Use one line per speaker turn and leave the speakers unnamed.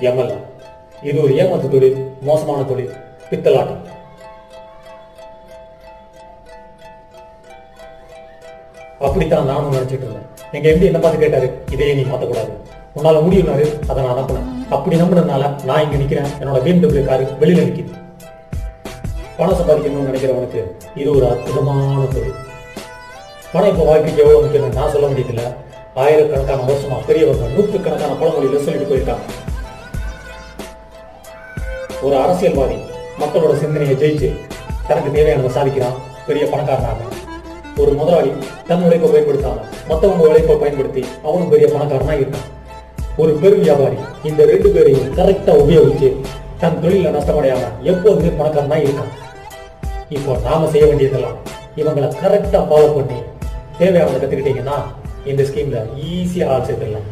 MLA. இது ஒரு ஏமாத்து தொழில், மோசமான தொழில், பித்தலாட்டம். அப்படித்தான் நானும் நினைச்சிட்டு இருந்தேன். எங்க எம்பி என்ன பார்த்து கேட்டாரு, இதையே நீ மாத்தக்கூடாது, உன்னால முடியும்னாரு. அதை நான் அனுப்பினேன். அப்படி நம்பினதுனால நான் இங்க நிக்கிறேன். என்னோட BMW காரு வெளியில நிக்குது. பணம் சம்பாதிக்கணும்னு நினைக்கிறவனுக்கு இது ஒரு அற்புதமான தொழில். பணம் இப்ப வாழ்க்கைக்கு எவ்வளவு முக்கியம் நான் சொல்ல முடியதில்லை. ஆயிரக்கணக்கான வருஷமா பெரியவங்க நூற்றுக்கணக்கான பழமொழியில சொல்லிட்டு போயிருக்காங்க. ஒரு அரசியல்வாதி மக்களோட சிந்தனையை ஜெயிச்சு தனக்கு தேவையானதை சாதிக்கிறான், பெரிய பணக்காரனாக. ஒரு முதலாளி தன் உழைப்பை பயன்படுத்தாம மற்றவங்க உழைப்பை பயன்படுத்தி அவனும் பெரிய பணக்காரனா இருக்கான். ஒரு பெரும் வியாபாரி இந்த 2 பேரையும் கரெக்டா உபயோகிச்சு தன் தொழில நஷ்டமடையாம எப்போதுமே பணக்காரனா இருக்கான். இப்போ நாம செய்ய வேண்டியதெல்லாம் இவங்களை கரெக்டா ஃபாலோ பண்ணி தேவையானதை கத்துக்கிட்டீங்கன்னா இந்த ஸ்கீம்ல ஈஸியா ஆள் சேர்த்துடலாம்.